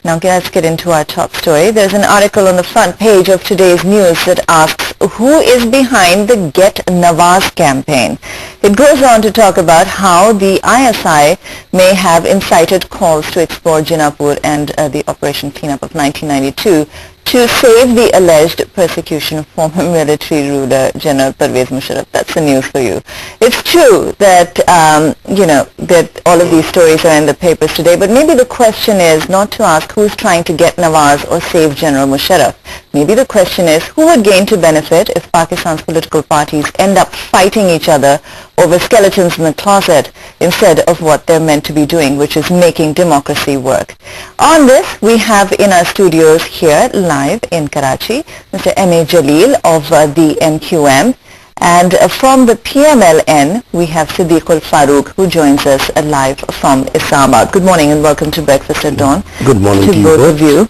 Now let's get into our top story. There's an article on the front page of today's news that asks, who is behind the Get Nawaz campaign? It goes on to talk about how the ISI may have incited calls to explore Jinnahpur and the Operation Cleanup of 1992 to save the alleged persecution of former military ruler General Parvez Musharraf. That's the news for you. It's true that, that all of these stories are in the papers today, but maybe the question is not to ask who's trying to get Nawaz or save General Musharraf. Maybe the question is who would gain to benefit if Pakistan's political parties end up fighting each other over skeletons in the closet instead of what they're meant to be doing, which is making democracy work. On this, we have in our studios here live in Karachi, Mr. M.A. Jaleel of the MQM, and from the PML N, we have Siddiqul Farooq, who joins us live from Islamabad. Good morning and welcome to Breakfast at Dawn. Good morning to both of you.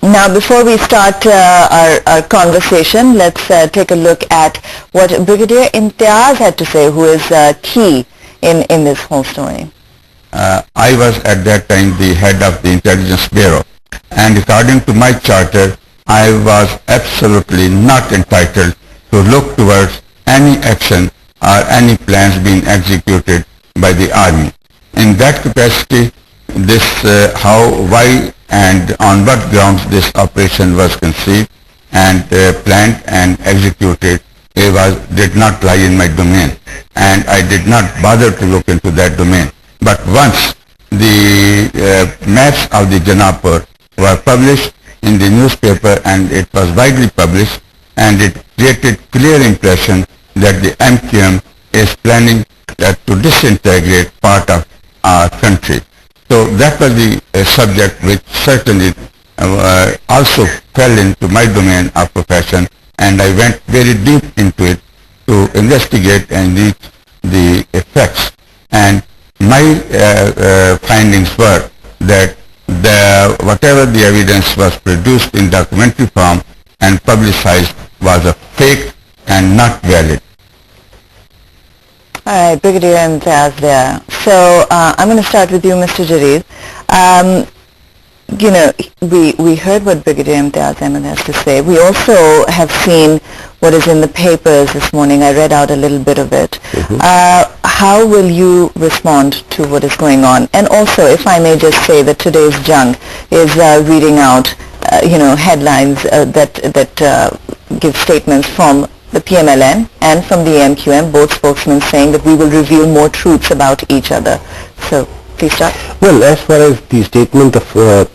Now, before we start our conversation, let's take a look at what Brigadier Imtiaz had to say, who is key in this whole story. I was at that time the head of the Intelligence Bureau, and according to my charter, I was absolutely not entitled to look towards any action or any plans being executed by the army. In that capacity, this how, why and on what grounds this operation was conceived and planned and executed did not lie in my domain, and I did not bother to look into that domain. But once the maps of the Jinnahpur were published in the newspaper, and it was widely published, and it created clear impression that the MQM is planning to disintegrate part of our country. So that was the subject which certainly also fell into my domain of profession, and I went very deep into it to investigate and reach the effects. And my findings were that whatever the evidence was produced in documentary form and publicized was a fake and not valid. All right, Brigadier Imtiaz there. So I'm going to start with you, Mr. Jaleel. We heard what Brigadier Imtiaz Ahmed has to say. We also have seen what is in the papers this morning. I read out a little bit of it. How will you respond to what is going on? And also, if I may just say that today's Jung is reading out, headlines that give statements from the PMLN and from the MQM, both spokesmen saying that we will reveal more truths about each other. So, please start. Well, as far as the statement of the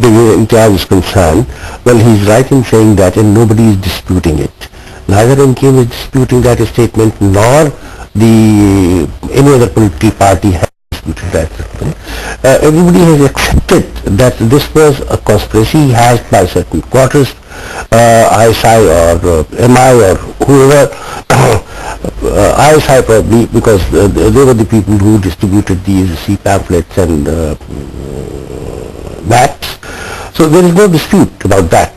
Imtiaz is concerned, well, he's right in saying that, and nobody is disputing it. Neither MQM is disputing that statement, nor any other political party has disputed that statement. Everybody has accepted that this was a conspiracy hatched by certain quarters, ISI or MI or whoever, ISI probably, because they were the people who distributed these C pamphlets and maps. So there is no dispute about that.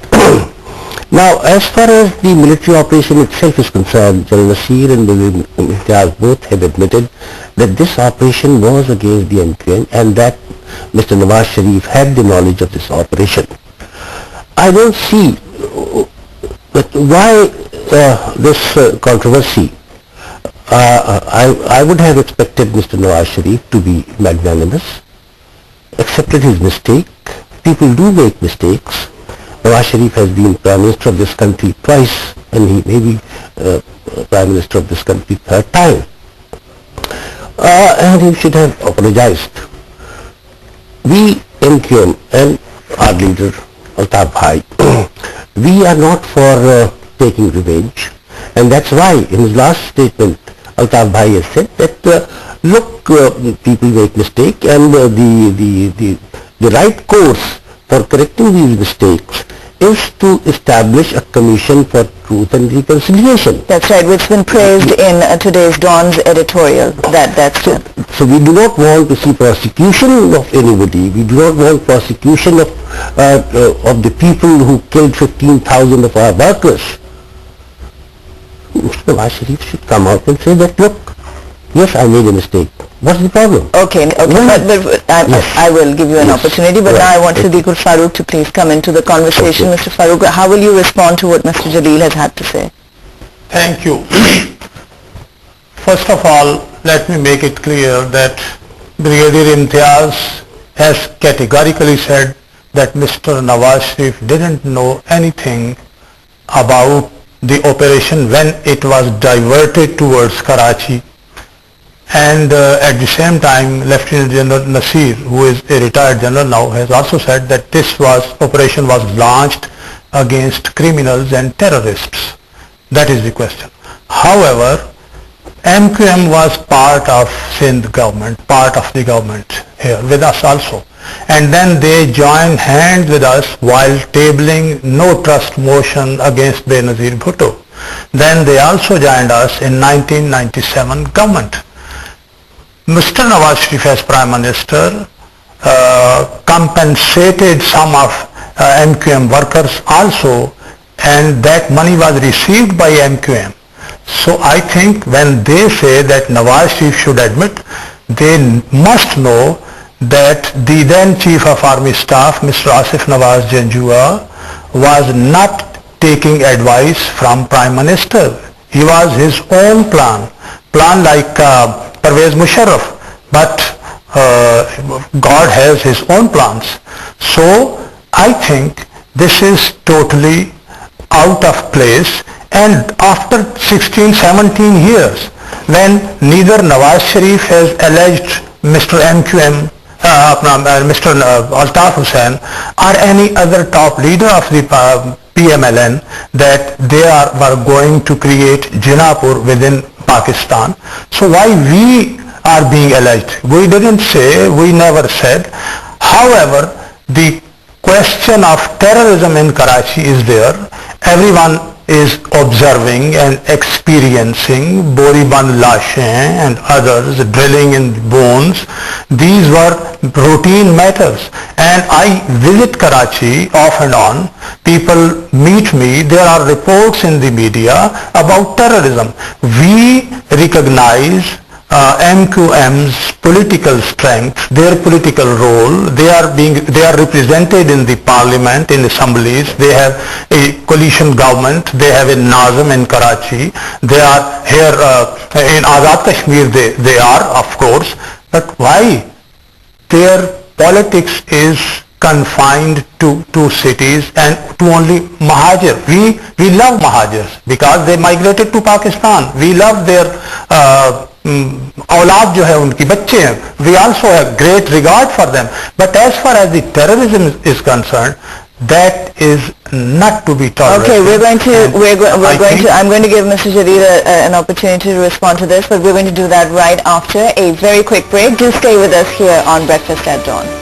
Now, as far as the military operation itself is concerned, General Nasir and Imtiaz both have admitted that this operation was against the MQM and that Mr. Nawaz Sharif had the knowledge of this operation. I don't see why this controversy. I would have expected Mr. Nawaz Sharif to be magnanimous, accepted his mistake. People do make mistakes. Nawaz Sharif has been Prime Minister of this country twice, and he may be Prime Minister of this country third time. And he should have apologized. We, MQM, and our leader, Altaf Bhai, we are not for taking revenge, and that's why in his last statement Altaf Bhai has said that look, people make mistake, and the right course for correcting these mistakes is to establish a commission for truth and reconciliation. That's right, which has been praised in today's Dawn's editorial. So we do not want to see prosecution of anybody. We do not want prosecution of the people who killed 15,000 of our workers. Mr. Nawaz Sharif should come out and say that, look, yes, I made a mistake. What's the problem? Okay, but I will give you an opportunity, but now I want Siddiqul Farooq to please come into the conversation. Mr. Farooq, how will you respond to what Mr. Jaleel has had to say? Thank you. First of all, let me make it clear that Brigadier Imtiaz has categorically said that Mr. Nawaz Sharif didn't know anything about the operation when it was diverted towards Karachi. And at the same time, Lieutenant General Nasir, who is a retired general now, has also said that this operation was launched against criminals and terrorists. That is the question. However, MQM was part of Sindh government, part of the government here with us also. And then they joined hands with us while tabling no trust motion against Benazir Bhutto. Then they also joined us in 1997 government. Mr. Nawaz Sharif as Prime Minister compensated some of MQM workers also, and that money was received by MQM. So I think when they say that Nawaz Sharif should admit, they must know that the then Chief of Army Staff, Mr. Asif Nawaz Janjua, was not taking advice from Prime Minister. He was his own plan like Pervez Musharraf, but God has his own plans. So I think this is totally out of place, and after 16-17 years, when neither Nawaz Sharif has alleged Mr. MQM, Mr. Altaf Hussain, or any other top leader of the PMLN that they were going to create Jinnahpur within Pakistan. So why we are being alleged? We didn't say, we never said. However, the question of terrorism in Karachi is there. Everyone is observing and experiencing Boriband Lashen and others drilling in bones. These were routine matters, and I visit Karachi off and on. People meet me. There are reports in the media about terrorism. We recognize MQM's political strength, their political role. They are represented in the parliament, in assemblies. They have a coalition government. They have a Nazim in Karachi. They are here in Azad Kashmir. They are, of course. But why? Their politics is confined to two cities and to only Mahajir. We love Mahajirs because they migrated to Pakistan. We love their औलाद जो है उनकी बच्चे हैं. We also have great regard for them. But as far as the terrorism is concerned, that is not to be tolerated. Okay, I'm going to give Mr. Jaleel an opportunity to respond to this, but we're going to do that right after a very quick break. Do stay with us here on Breakfast at Dawn.